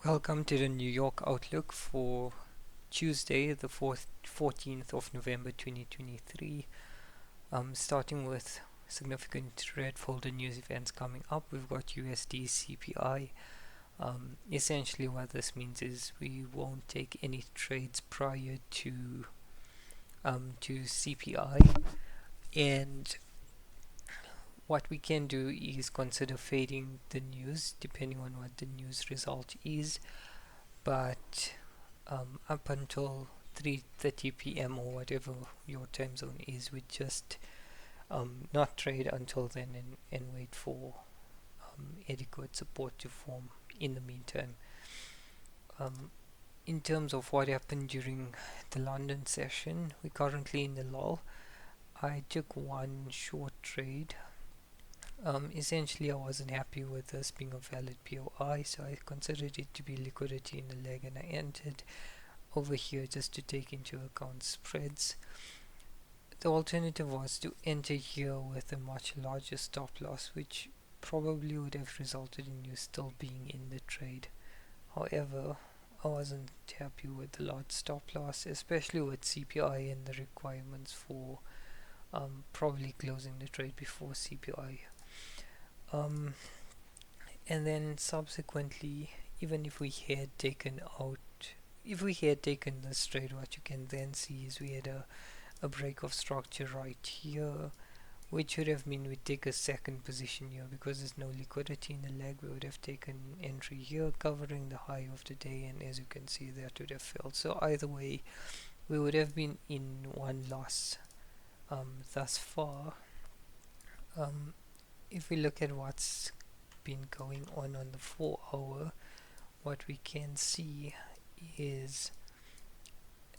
Welcome to the New York Outlook for Tuesday, the 14th of November 2023. Starting with significant red folder news events coming up, we've got USD CPI. Essentially, what this means is we won't take any trades prior to CPI, and what we can do is consider fading the news depending on what the news result is. But up until 3:30 p.m. or whatever your time zone is, we just not trade until then and wait for adequate support to form in the meantime. In terms of what happened during the London session, we're currently in the lull. I took one short trade. Essentially, I wasn't happy with this being a valid POI, so I considered it to be liquidity in the leg, and I entered over here just to take into account spreads. The alternative was to enter here with a much larger stop loss, which probably would have resulted in you still being in the trade. However, I wasn't happy with the large stop loss, especially with CPI and the requirements for probably closing the trade before CPI. And then subsequently, even if we had taken this trade, what you can then see is we had a break of structure right here, which would have mean we'd take a second position here. Because there's no liquidity in the leg, we would have taken entry here covering the high of the day, and as you can see, that would have failed. So either way, we would have been in one loss thus far. If we look at what's been going on the 4-hour, what we can see is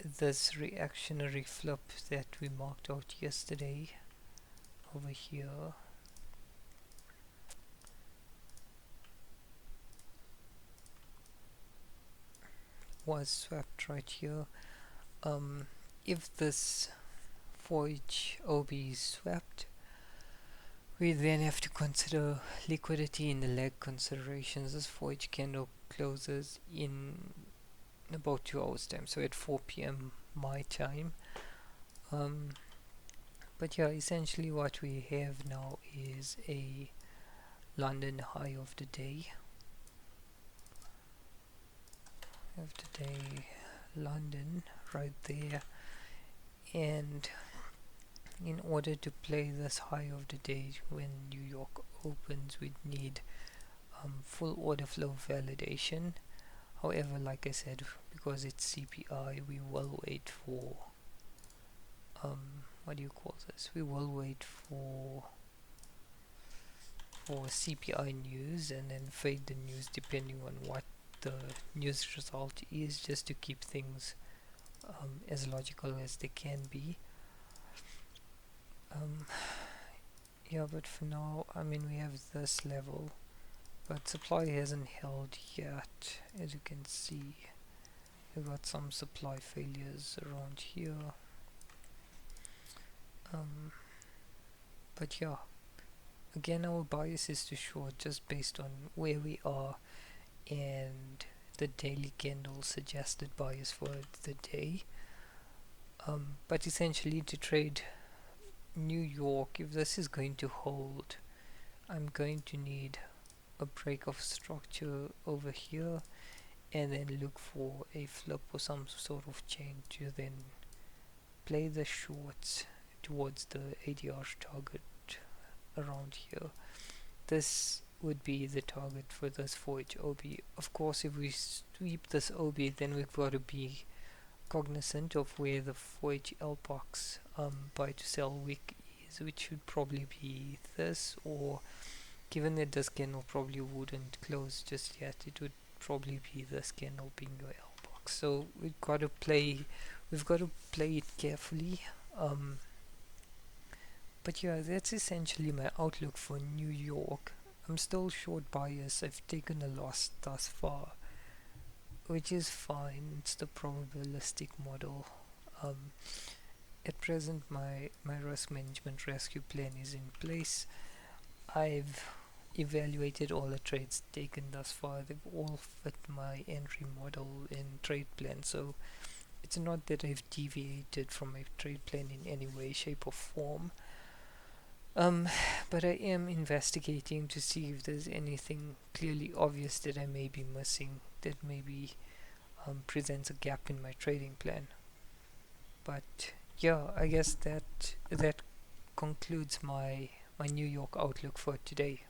this reactionary flip that we marked out yesterday over here. Was swept right here. If this 4H OB is swept, we then have to consider liquidity in the leg considerations. This 4H candle closes in about 2 hours time, so at 4 p.m. my time. But yeah, essentially what we have now is a London high of the day. London right there, and in order to play this high of the day when New York opens, we'd need full order flow validation. However, like I said, because it's CPI, we will wait for we will wait for CPI news and then fade the news depending on what the news result is, just to keep things as logical as they can be. Yeah, but for now, I mean, we have this level, but supply hasn't held yet. As you can see, we've got some supply failures around here. But yeah, again, our bias is to short just based on where we are and the daily candle suggested bias for the day. But essentially, to trade New York, if this is going to hold, I'm going to need a break of structure over here and then look for a flip or some sort of chain to then play the shorts towards the ADR target around here. This would be the target for this 4H OB. Of course, if we sweep this OB, then we've got to be cognizant of where the 4H L box buy to sell wick is, which should probably be this, or given that this candle probably wouldn't close just yet, it would probably be this candle being your L box. So we've got to play it carefully. But yeah, that's essentially my outlook for New York. I'm still short bias. I've taken a loss thus far, which is fine. It's the probabilistic model. At present, my risk management rescue plan is in place. I've evaluated all the trades taken thus far. They've all fit my entry model and trade plan, so it's not that I've deviated from my trade plan in any way, shape, or form. Um, but I am investigating to see if there's anything clearly obvious that I may be missing that maybe presents a gap in my trading plan. But yeah, I guess that concludes my New York outlook for today.